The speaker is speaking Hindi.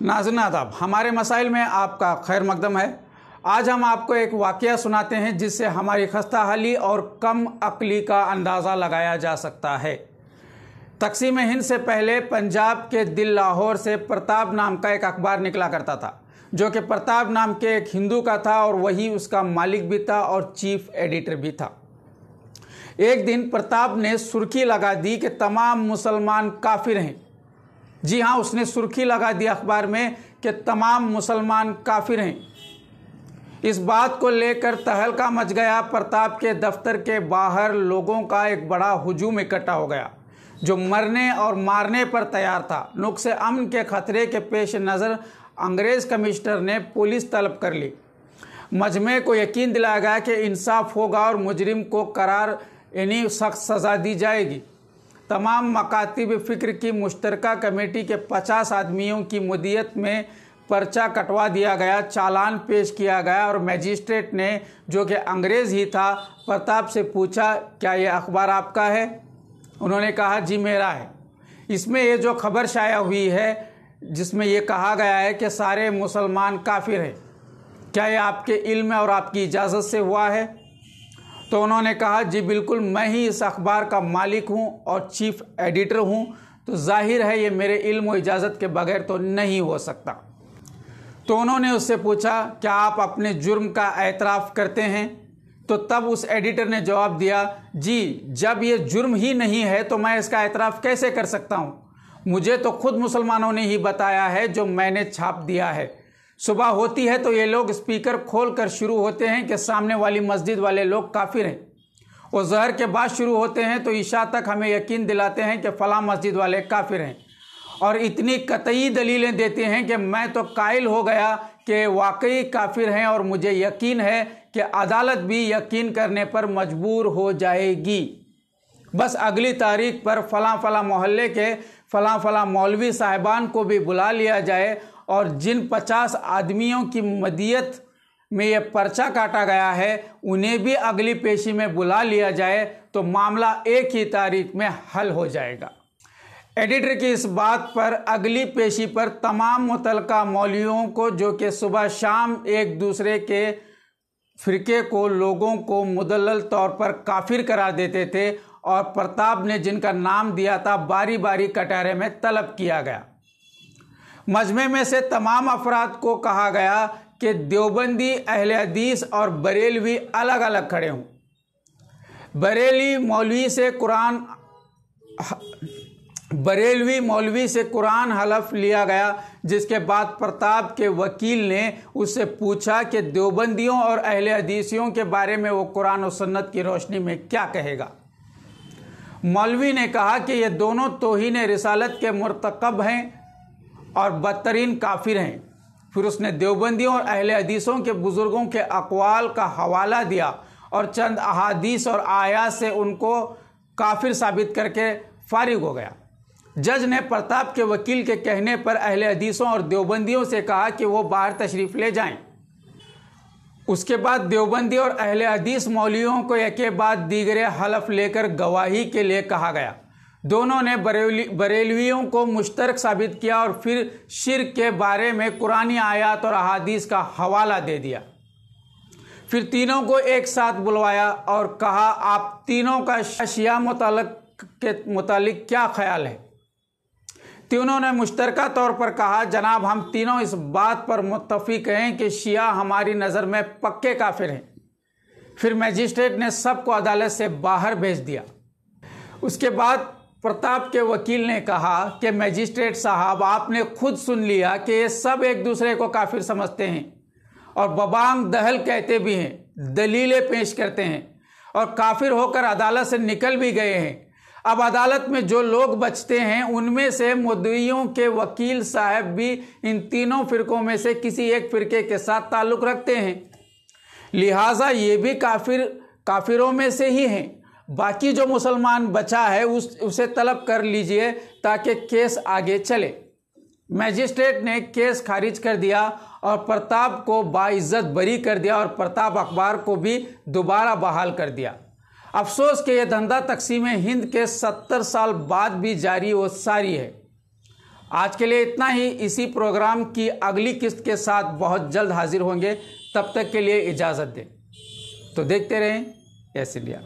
नाज़रीन आदाब, हमारे मसाइल में आपका खैर मकदम है। आज हम आपको एक वाक़या सुनाते हैं जिससे हमारी खस्ता हाली और कम अक्ली का अंदाज़ा लगाया जा सकता है। तकसीम हिंद से पहले पंजाब के दिल लाहौर से प्रताप नाम का एक अखबार निकला करता था, जो कि प्रताप नाम के एक हिंदू का था और वही उसका मालिक भी था और चीफ एडिटर भी था। एक दिन प्रताप ने सुर्खी लगा दी कि तमाम मुसलमान काफिर हैं। जी हाँ, उसने सुर्खी लगा दी अखबार में कि तमाम मुसलमान काफिर हैं। इस बात को लेकर तहलका मच गया। प्रताप के दफ्तर के बाहर लोगों का एक बड़ा हुजूम इकट्ठा हो गया जो मरने और मारने पर तैयार था। नुक्से अमन के खतरे के पेश नज़र अंग्रेज़ कमिश्नर ने पुलिस तलब कर ली। मजमे को यकीन दिलाया गया कि इंसाफ होगा और मुजरिम को करार यानी सख्त सज़ा दी जाएगी। तमाम मकातिब फ़िक्र की मुश्तरका कमेटी के 50 आदमियों की मुद्दत में पर्चा कटवा दिया गया, चालान पेश किया गया और मजिस्ट्रेट ने, जो कि अंग्रेज़ ही था, प्रताप से पूछा, क्या ये अखबार आपका है? उन्होंने कहा, जी मेरा है। इसमें ये जो खबर शाया हुई है जिसमें ये कहा गया है कि सारे मुसलमान काफिर हैं, क्या ये आपके इल्म और आपकी इजाज़त से हुआ है? तो उन्होंने कहा, जी बिल्कुल, मैं ही इस अखबार का मालिक हूँ और चीफ एडिटर हूँ, तो जाहिर है ये मेरे इल्म और इजाज़त के बगैर तो नहीं हो सकता। तो उन्होंने उससे पूछा, क्या आप अपने जुर्म का एतराफ़ करते हैं? तो तब उस एडिटर ने जवाब दिया, जी जब ये जुर्म ही नहीं है तो मैं इसका एतराफ़ कैसे कर सकता हूँ? मुझे तो खुद मुसलमानों ने ही बताया है जो मैंने छाप दिया है। सुबह होती है तो ये लोग स्पीकर खोलकर शुरू होते हैं कि सामने वाली मस्जिद वाले लोग काफिर हैं, और ज़हर के बाद शुरू होते हैं तो ईशा तक हमें यकीन दिलाते हैं कि फ़लाँ मस्जिद वाले काफिर हैं, और इतनी कतई दलीलें देते हैं कि मैं तो कायल हो गया कि वाकई काफिर हैं, और मुझे यकीन है कि अदालत भी यकीन करने पर मजबूर हो जाएगी। बस अगली तारीख पर फ़लाँ फ़लाँ मोहल्ले के फ़लाँ फ़लाँ मौलवी साहिबान को भी बुला लिया जाए और जिन 50 आदमियों की मदियत में यह पर्चा काटा गया है उन्हें भी अगली पेशी में बुला लिया जाए, तो मामला एक ही तारीख में हल हो जाएगा। एडिटर की इस बात पर अगली पेशी पर तमाम मुतलका मौलवियों को, जो कि सुबह शाम एक दूसरे के फ़िरके को, लोगों को मुदल्लल तौर पर काफिर करार देते थे, और प्रताप ने जिनका नाम दिया था, बारी बारी कटहरे में तलब किया गया। मजमे में से तमाम अफराद को कहा गया कि देवबंदी, अहले हदीस और बरेलवी अलग अलग खड़े हों। बरेलवी मौलवी से कुरान हलफ लिया गया, जिसके बाद प्रताप के वकील ने उससे पूछा कि देवबंदियों और अहले हदीसियों के बारे में वो कुरान और सुन्नत की रोशनी में क्या कहेगा। मौलवी ने कहा कि ये दोनों तौहीन रिसालत के मुर्तकब हैं और बदतरीन काफिर हैं। फिर उसने देवबंदियों और अहले हदीसों के बुजुर्गों के अक़वाल का हवाला दिया और चंद अहादीस और आयात से उनको काफिर साबित करके फारिग हो गया। जज ने प्रताप के वकील के कहने पर अहले हदीसों और देवबंदियों से कहा कि वो बाहर तशरीफ़ ले जाएं। उसके बाद देवबंदी और अहले हदीस मौलवियों को एक के बाद दीगरे हलफ लेकर गवाही के लिए कहा गया। दोनों ने बरेलवियों को मुश्तरक साबित किया और फिर शिर्क के बारे में कुरानी आयात और अहादीस का हवाला दे दिया। फिर तीनों को एक साथ बुलवाया और कहा, आप तीनों का शिया मुतालिक क्या ख्याल है? तीनों ने मुश्तरका तौर पर कहा, जनाब हम तीनों इस बात पर मुत्तफिक हैं कि शिया हमारी नज़र में पक्के काफिर हैं। फिर मजिस्ट्रेट ने सबको अदालत से बाहर भेज दिया। उसके बाद प्रताप के वकील ने कहा कि मजिस्ट्रेट साहब, आपने खुद सुन लिया कि ये सब एक दूसरे को काफिर समझते हैं और बबांग दहल कहते भी हैं, दलीलें पेश करते हैं और काफिर होकर अदालत से निकल भी गए हैं। अब अदालत में जो लोग बचते हैं उनमें से मुद्दईयों के वकील साहब भी इन तीनों फ़िरकों में से किसी एक फ़िरके के साथ ताल्लुक़ रखते हैं, लिहाजा ये भी काफिरों में से ही हैं। बाकी जो मुसलमान बचा है उसे तलब कर लीजिए ताकि केस आगे चले। मजिस्ट्रेट ने केस खारिज कर दिया और प्रताप को बाइज्जत बरी कर दिया और प्रताप अखबार को भी दोबारा बहाल कर दिया। अफसोस कि यह धंधा तकसीम हिंद के 70 साल बाद भी जारी व सारी है। आज के लिए इतना ही। इसी प्रोग्राम की अगली किस्त के साथ बहुत जल्द हाजिर होंगे। तब तक के लिए इजाज़त दें। तो देखते रहें यस इंडिया।